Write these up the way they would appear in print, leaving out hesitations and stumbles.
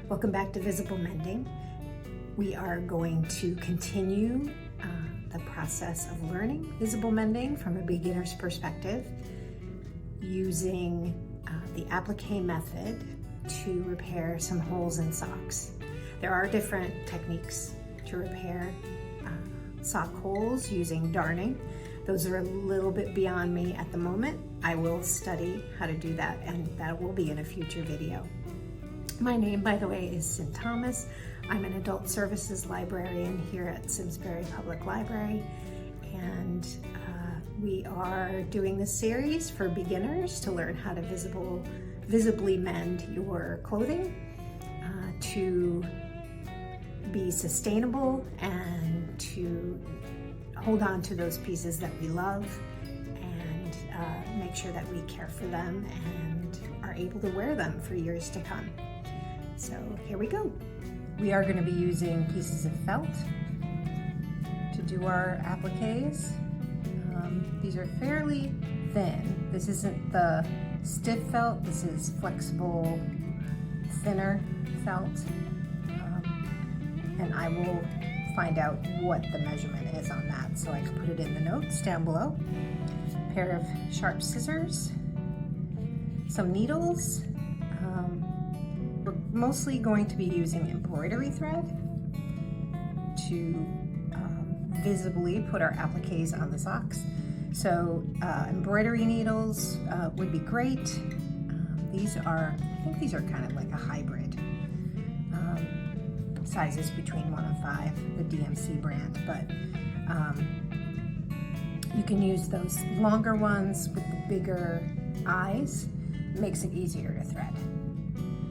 Welcome back to Visible Mending. We are going to continue the process of learning visible mending from a beginner's perspective using the applique method to repair some holes in socks. There are different techniques to repair sock holes using darning. Those are a little bit beyond me at the moment. I will study how to do that, and that will be in a future video. My name, by the way, is Sim Thomas. I'm an adult services librarian here at Simsbury Public Library, and we are doing this series for beginners to learn how to visibly mend your clothing to be sustainable and to hold on to those pieces that we love and make sure that we care for them and are able to wear them for years to come. So here we go. We are going to be using pieces of felt to do our appliques. These are fairly thin. This isn't the stiff felt, this is flexible, thinner felt. And I will find out what the measurement is on that so I can put it in the notes down below. A pair of sharp scissors, some needles. We're mostly going to be using embroidery thread to visibly put our appliques on the socks. So embroidery needles would be great. I think these are kind of like a hybrid. Sizes between 1 and 5, the DMC brand, but you can use those longer ones with the bigger eyes. It makes it easier to thread.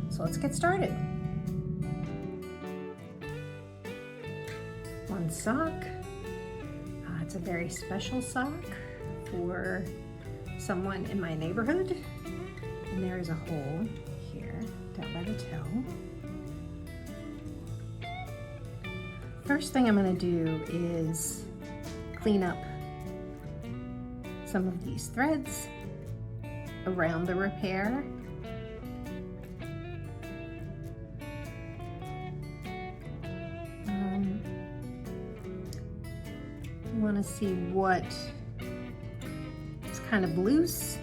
So let's get started. One sock. It's a very special sock for someone in my neighborhood. And there is a hole here down by the toe. First thing I'm going to do is clean up some of these threads around the repair. I want to see what is kind of loose.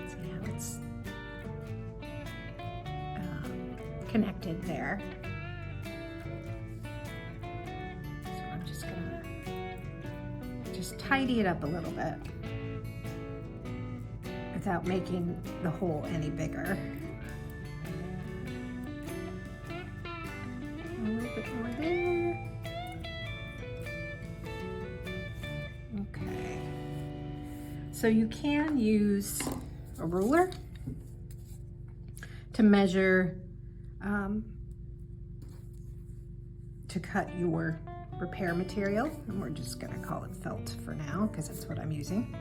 See how it's connected there. Just tidy it up a little bit without making the hole any bigger. A little bit more there. Okay. So you can use a ruler to measure, to cut your repair material, and we're just going to call it felt for now because that's what I'm using.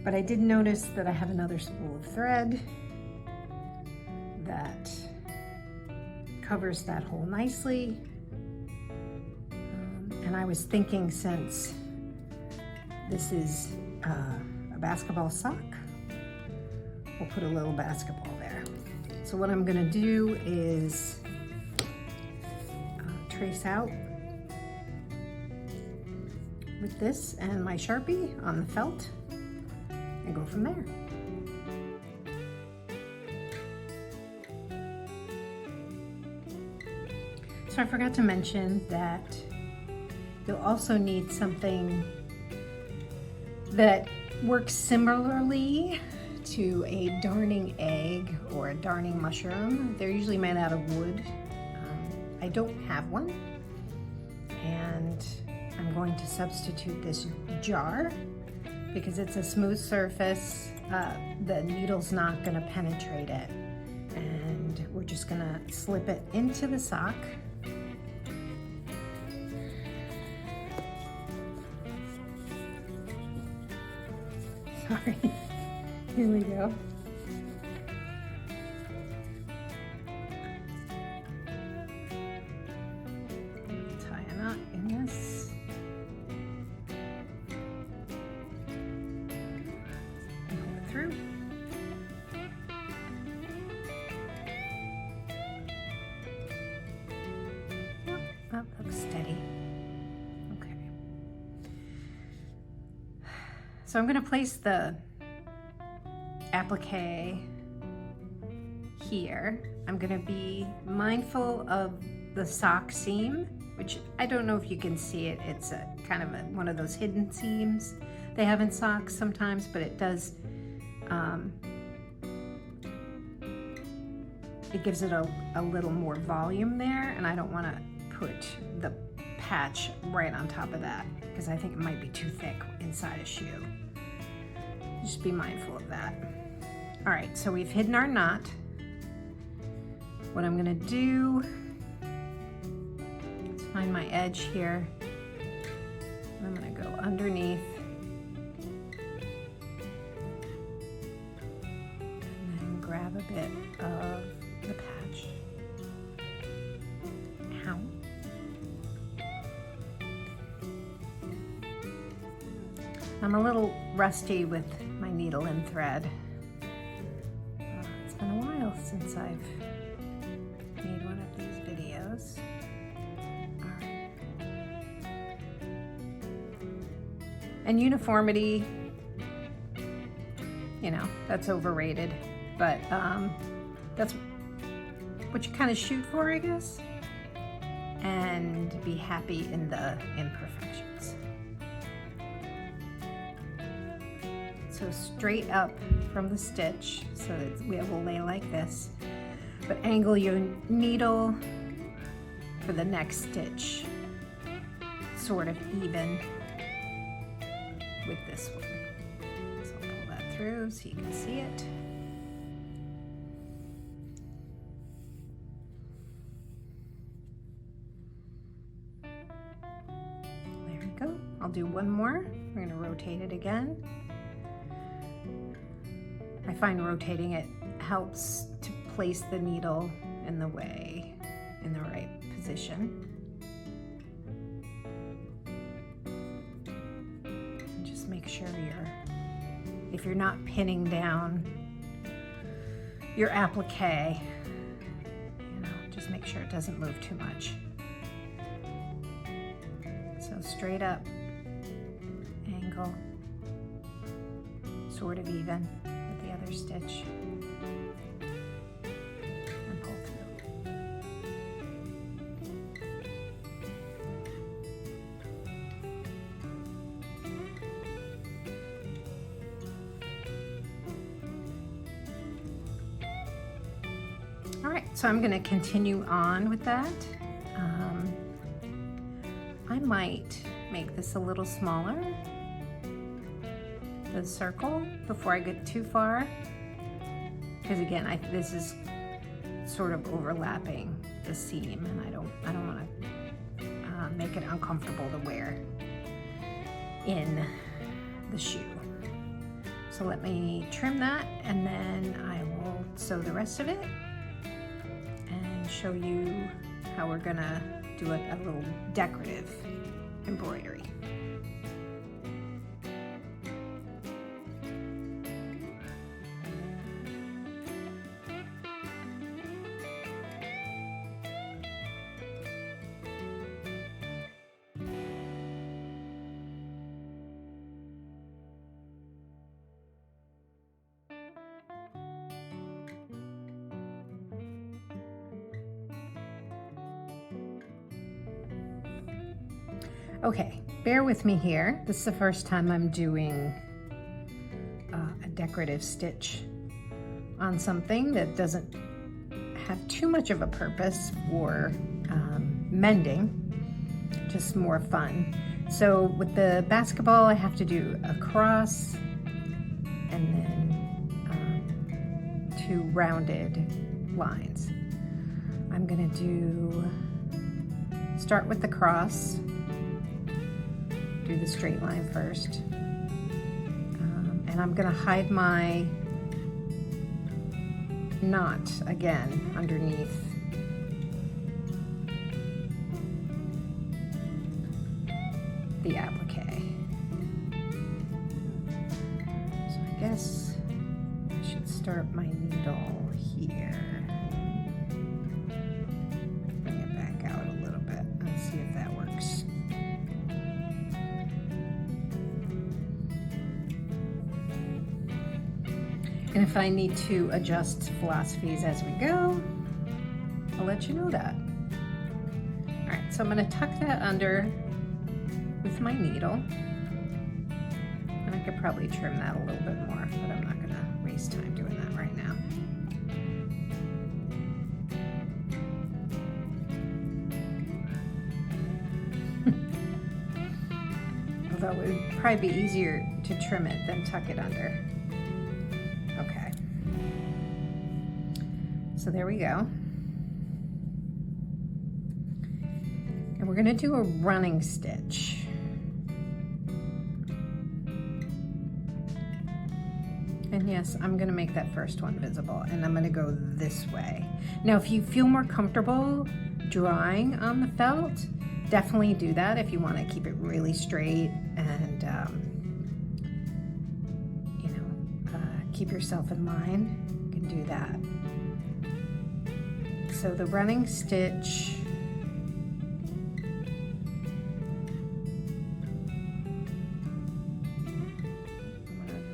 But I did notice that I have another spool of thread that covers that hole nicely. And I was thinking, since this is a basketball sock, we'll put a little basketball there. So what I'm going to do is trace out with this and my Sharpie on the felt and go from there. So I forgot to mention that you'll also need something that works similarly to a darning egg or a darning mushroom. They're usually made out of wood. I don't have one, and I'm going to substitute this jar because it's a smooth surface. The needle's not going to penetrate it, and we're just going to slip it into the sock. Sorry, here we go. So I'm going to place the applique here. I'm going to be mindful of the sock seam, which I don't know if you can see it. It's a kind of one of those hidden seams they have in socks sometimes, but it does, it gives it a little more volume there, and I don't want to put the patch right on top of that because I think it might be too thick inside a shoe. Just be mindful of that. All right, so we've hidden our knot. What I'm gonna do is find my edge here. I'm gonna go underneath and then grab a bit of the patch. Ow. I'm a little rusty with my needle and thread. It's been a while since I've made one of these videos. All right. And uniformity, you know, that's overrated, but that's what you kind of shoot for, I guess, and be happy in the imperfections. So straight up from the stitch, so that we will lay like this, but angle your needle for the next stitch sort of even with this one. So I'll pull that through so you can see it. There we go. I'll do one more. We're going to rotate it again. I find rotating it helps to place the needle in the way, in the right position. And just make sure if you're not pinning down your applique, you know, just make sure it doesn't move too much. So straight up, angle, sort of even. The other stitch and pull through. All right, so I'm going to continue on with that. I might make this a little smaller, the circle, before I get too far, because again, this is sort of overlapping the seam, and I don't want to make it uncomfortable to wear in the shoe. So let me trim that, and then I will sew the rest of it and show you how we're gonna do a little decorative embroidery. Okay, bear with me here. This is the first time I'm doing a decorative stitch on something that doesn't have too much of a purpose for mending, just more fun. So with the basketball, I have to do a cross and then 2 rounded lines. I'm gonna start with the cross, do the straight line first, and I'm gonna hide my knot again underneath the applique. So I guess I should start my needle here. Bring it back out a little bit and see if that works. And if I need to adjust philosophies as we go, I'll let you know that. All right, so I'm gonna tuck that under with my needle. And I could probably trim that a little bit more, but I'm not gonna waste time doing that right now. Although it would probably be easier to trim it than tuck it under. Okay. So there we go. And we're gonna do a running stitch. And yes, I'm gonna make that first one visible, and I'm gonna go this way. Now, if you feel more comfortable drawing on the felt, definitely do that if you wanna keep it really straight and keep yourself in mind. You can do that. So the running stitch,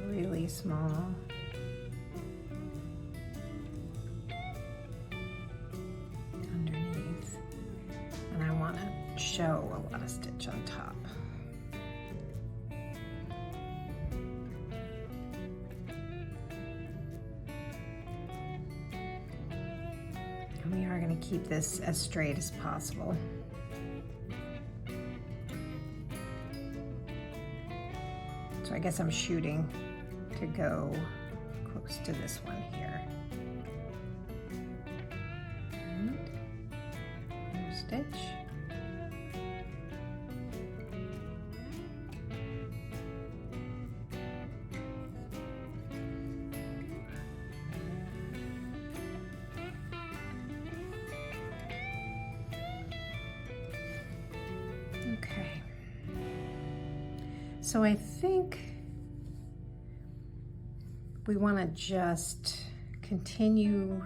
really small. Underneath. And I want to show a lot of stitch on top. And we are going to keep this as straight as possible. So I guess I'm shooting to go close to this one here. And another stitch. Okay. So I think we want to just continue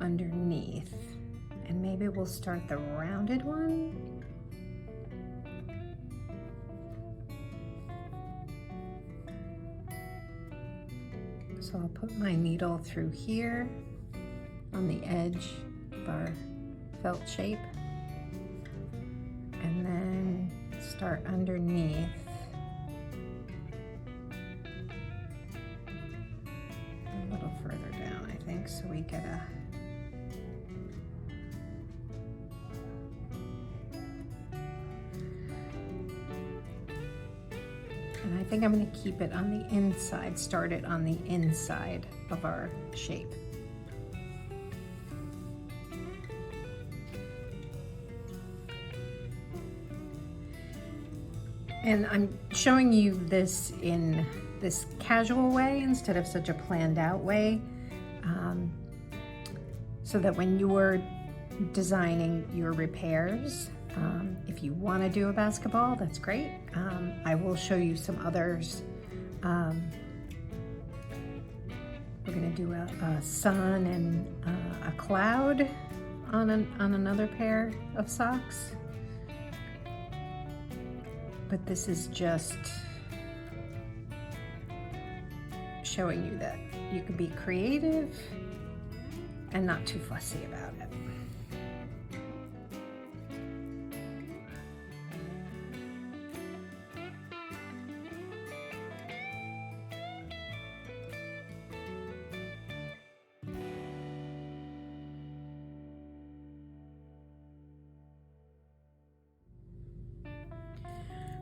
underneath, and maybe we'll start the rounded one. So I'll put my needle through here on the edge of our felt shape, and then start underneath. A little further down, I think, so we get a and I think I'm going to keep it on the inside, start it on the inside of our shape. And I'm showing you this in this casual way instead of such a planned out way, so that when you're designing your repairs, if you want to do a basketball, that's great. I will show you some others. We're going to do a sun and a cloud on another pair of socks. But this is just showing you that you can be creative and not too fussy about it.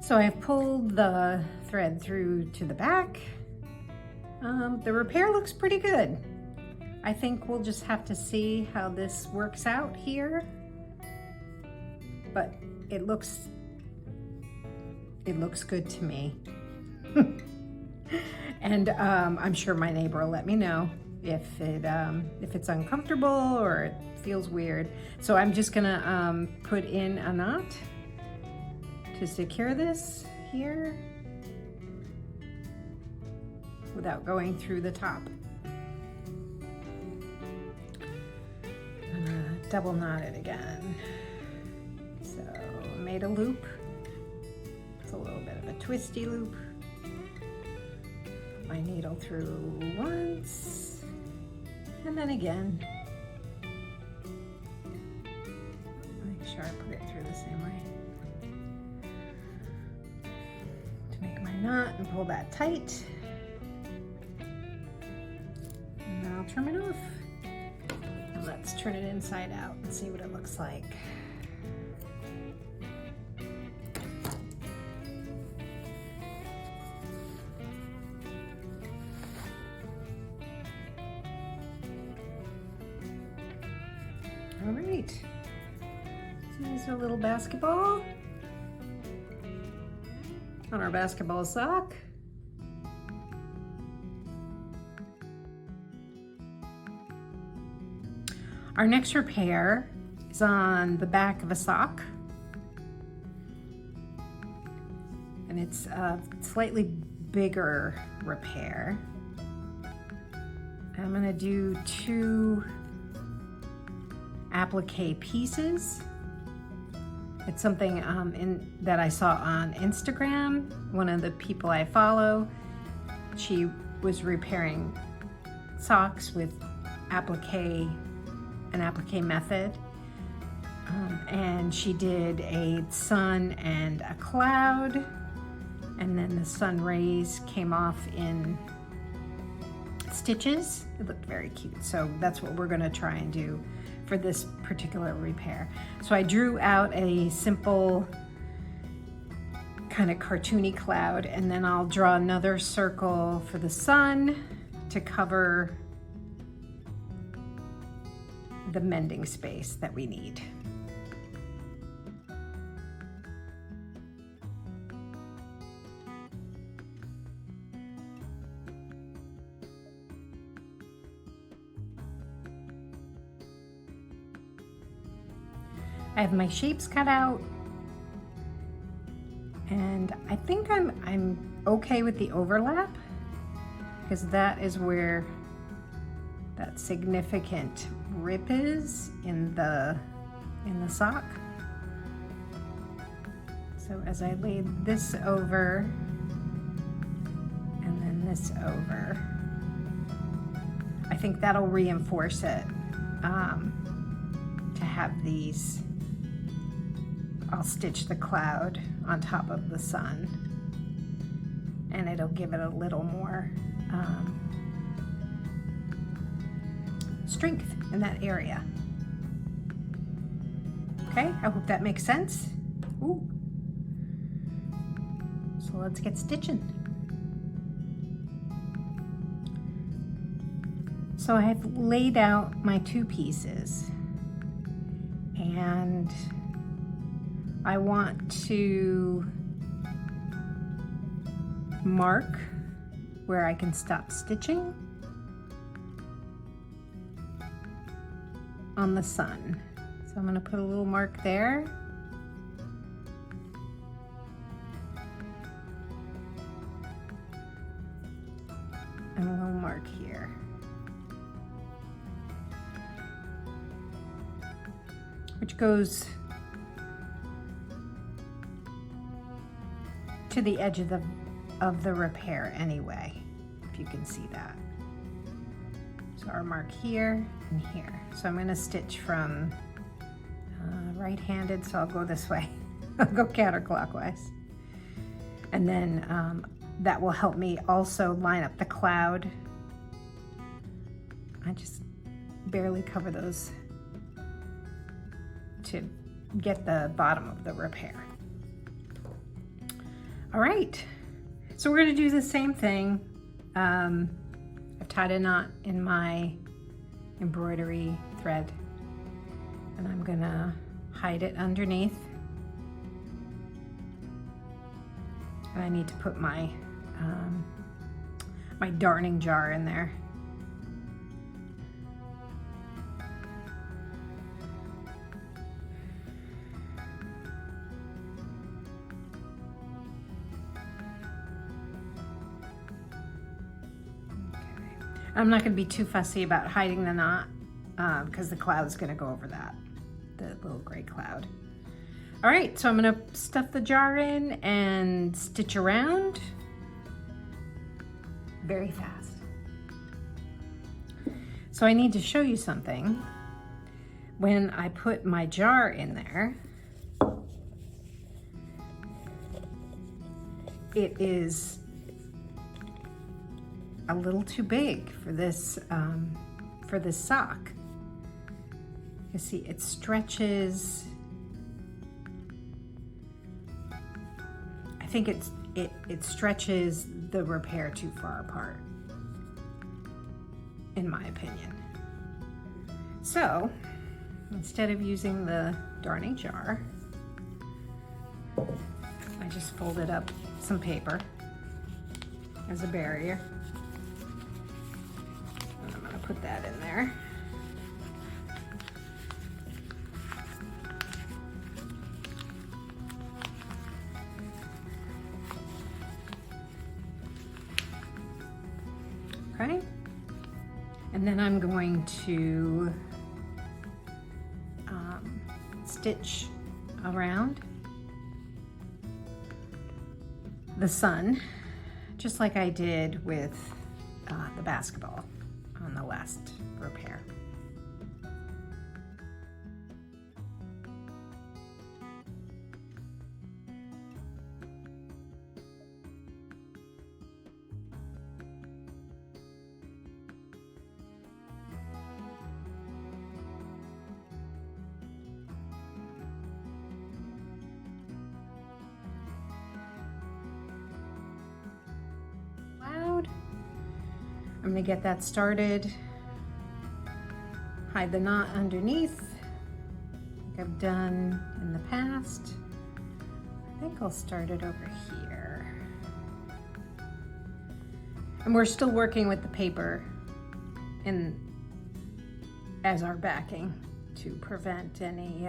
So I've pulled the thread through to the back. The repair looks pretty good. I think we'll just have to see how this works out here. But it looks good to me. And I'm sure my neighbor will let me know if it's uncomfortable or it feels weird. So I'm just gonna put in a knot to secure this here without going through the top. Double knot it again. So I made a loop. It's a little bit of a twisty loop. Put my my needle through once, and then again. Make sure I put it through the same way. To make my knot and pull that tight. And then I'll trim it off. And let's turn it inside out and see what it looks like. All right, so here's a little basketball on our basketball sock. Our next repair is on the back of a sock, and it's a slightly bigger repair. I'm gonna do 2 applique pieces. It's something that I saw on Instagram. One of the people I follow, she was repairing socks with an applique method. And she did a sun and a cloud, and then the sun rays came off in stitches. It looked very cute. So that's what we're gonna try and do for this particular repair. So I drew out a simple kind of cartoony cloud, and then I'll draw another circle for the sun to cover the mending space that we need. I have my shapes cut out, and I think I'm okay with the overlap, because that is where that significant rip is in the sock. So as I lay this over and then this over, I think that'll reinforce it to have these. I'll stitch the cloud on top of the sun, and it'll give it a little more strength in that area. Okay, I hope that makes sense. Ooh. So let's get stitching. So I have laid out my 2 pieces, and I want to mark where I can stop stitching on the sun. So I'm going to put a little mark there. And a little mark here. Which goes to the edge of the repair anyway, if you can see that. So our mark here and here. So I'm going to stitch from right-handed, so I'll go this way. I'll go counterclockwise. And then that will help me also line up the cloud. I just barely cover those to get the bottom of the repair. All right, so we're going to do the same thing. I've tied a knot in my embroidery thread, and I'm going to hide it underneath. And I need to put my my darning jar in there. I'm not going to be too fussy about hiding the knot because the cloud is going to go over that, the little gray cloud. All right, so I'm going to stuff the jar in and stitch around. very fast. So I need to show you something. When I put my jar in there, it is a little too big for this sock. You see, it stretches. I think it stretches the repair too far apart, in my opinion. So instead of using the darning jar, I just folded up some paper as a barrier. And I'm gonna put that in there. Okay. And then I'm going to stitch around the sun, just like I did with the basketball on the last repair. I'm gonna get that started, hide the knot underneath, like I've done in the past. I think I'll start it over here. And we're still working with the paper as our backing to prevent any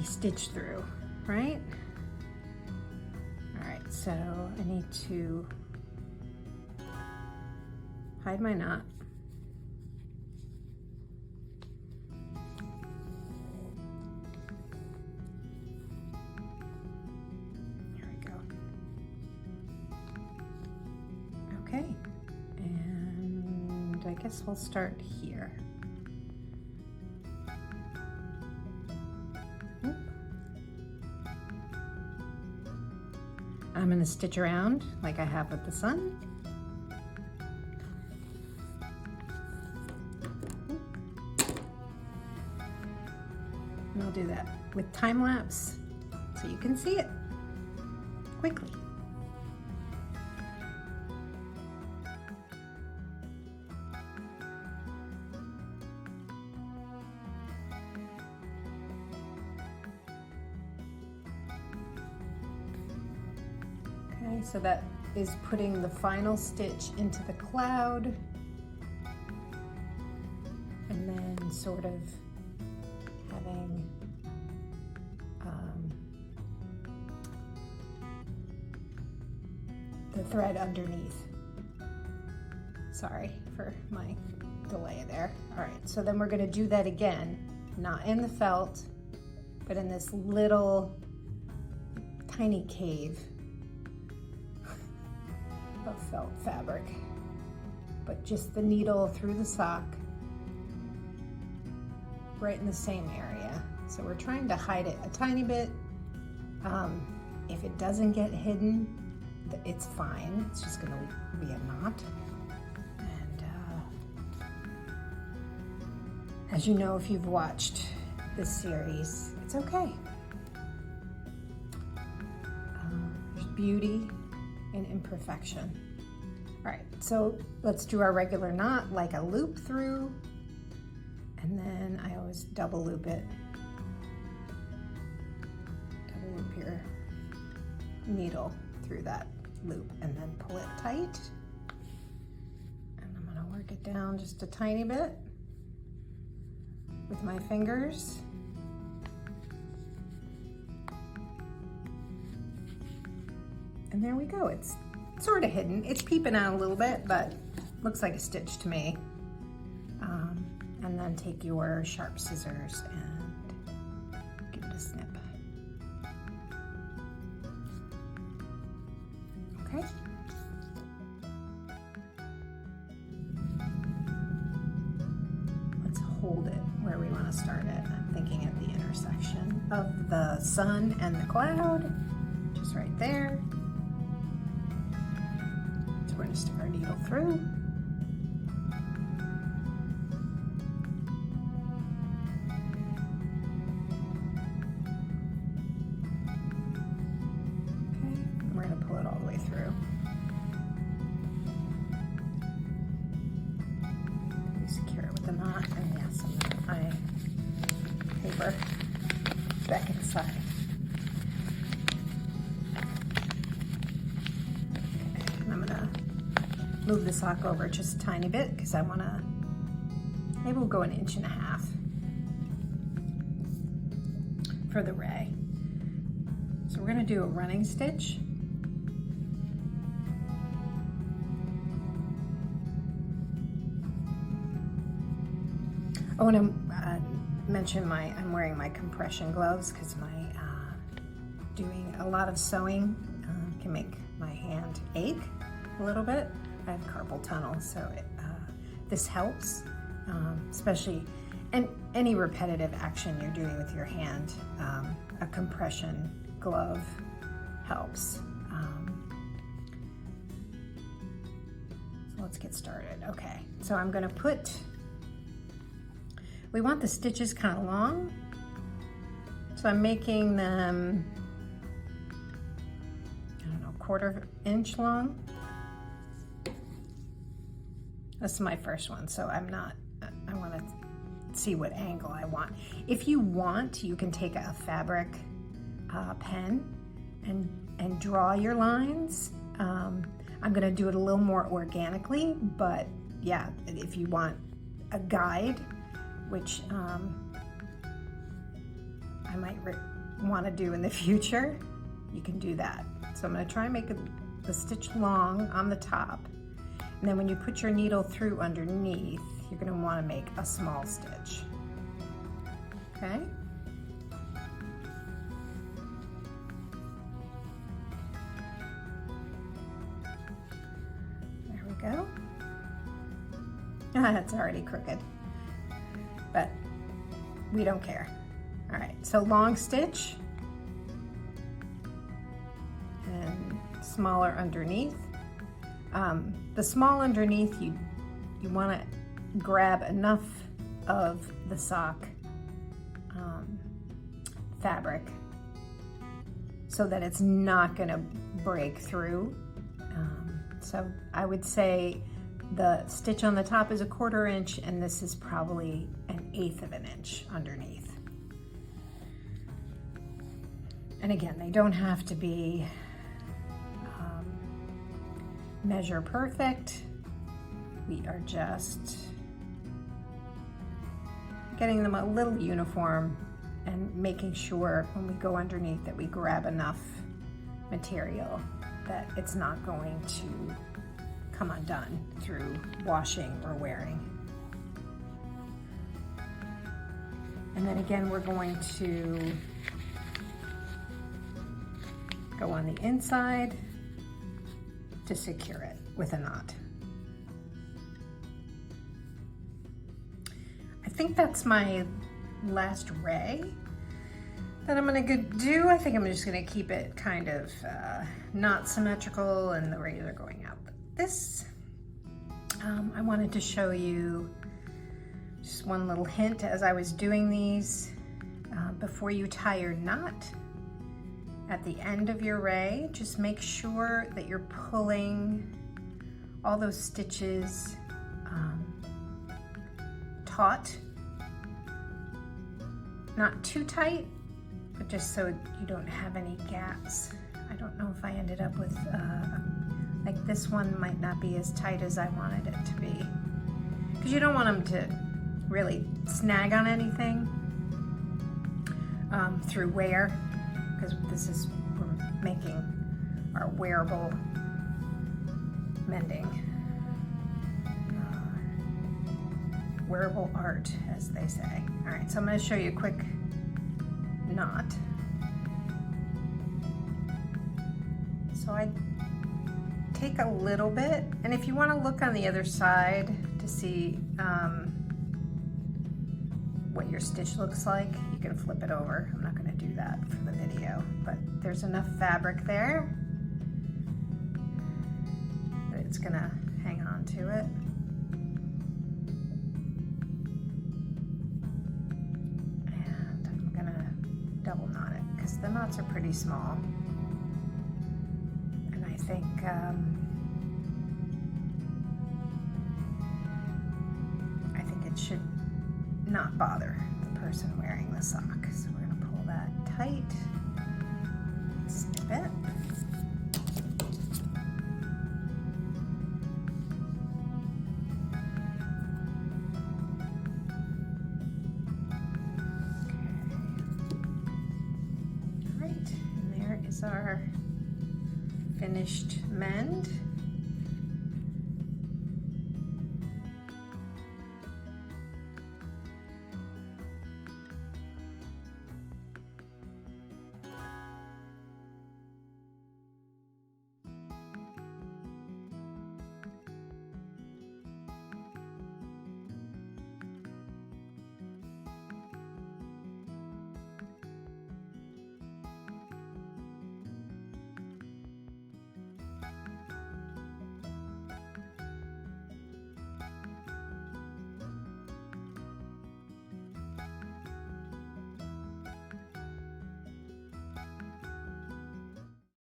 stitch through, right? So I need to hide my knot. There we go. Okay, and I guess we'll start here. I'm going to stitch around like I have with the sun. And I'll do that with time lapse so you can see it quickly. So that is putting the final stitch into the cloud, and then sort of having the thread underneath. Sorry for my delay there. All right, so then we're going to do that again, not in the felt, but in this little tiny cave of felt fabric, but just the needle through the sock right in the same area. So we're trying to hide it a tiny bit. If it doesn't get hidden, it's fine. It's just gonna be a knot. And as you know, if you've watched this series, it's okay. There's beauty in imperfection. All right, so let's do our regular knot, like a loop through, and then I always double loop it. Double loop your needle through that loop and then pull it tight. And I'm gonna work it down just a tiny bit with my fingers. And there we go. It's sort of hidden. It's peeping out a little bit, but looks like a stitch to me. And then take your sharp scissors and give it a snip. Okay. Let's hold it where we want to start it. I'm thinking at the intersection of the sun and the cloud, just right there. So we're going to stick our needle through. Pull it all the way through. We secure it with a knot, and yes, I'm going to put my paper back inside. Okay, and I'm going to move the sock over just a tiny bit because I want to, maybe we'll go 1.5 inches for the ray. So we're going to do a running stitch. I want to mention I'm wearing my compression gloves because doing a lot of sewing can make my hand ache a little bit. I have carpal tunnel, so this helps, especially any repetitive action you're doing with your hand. A compression glove helps. So let's get started. Okay, so I'm going to put. We want the stitches kind of long, so I'm making them, I don't know, 1/4 inch long. This is my first one, so I want to see what angle I want. If you want, you can take a fabric pen and draw your lines. I'm gonna do it a little more organically, but yeah, if you want a guide, which I might want to do in the future, you can do that. So I'm going to try and make the stitch long on the top, and then when you put your needle through underneath, you're going to want to make a small stitch. Okay? There we go. It's already crooked, but we don't care. All right, so long stitch and smaller underneath. The small underneath, you want to grab enough of the sock fabric so that it's not going to break through. So I would say the stitch on the top is 1/4 inch, and this is probably 1/8 inch underneath. And again, they don't have to be measure perfect. We are just getting them a little uniform and making sure when we go underneath that we grab enough material that it's not going to come undone through washing or wearing. And then again, we're going to go on the inside to secure it with a knot. I think that's my last ray that I'm gonna do. I think I'm just gonna keep it kind of not symmetrical and the rays are going out. But this, I wanted to show you just one little hint as I was doing these. Before you tie your knot at the end of your ray, just make sure that you're pulling all those stitches taut, not too tight, but just so you don't have any gaps. I don't know if I ended up with, like this one might not be as tight as I wanted it to be, because you don't want them to really snag on anything through wear, because we're making our wearable mending, wearable art, as they say. All right, so I'm going to show you a quick knot. So I take a little bit, and if you want to look on the other side to see what your stitch looks like, you can flip it over. I'm not going to do that for the video, but there's enough fabric there that it's going to hang on to it. And I'm going to double knot it because the knots are pretty small. And I think it should not bother the person wearing the sock. So we're going to pull that tight, snip it. All right, and there is our finished mend.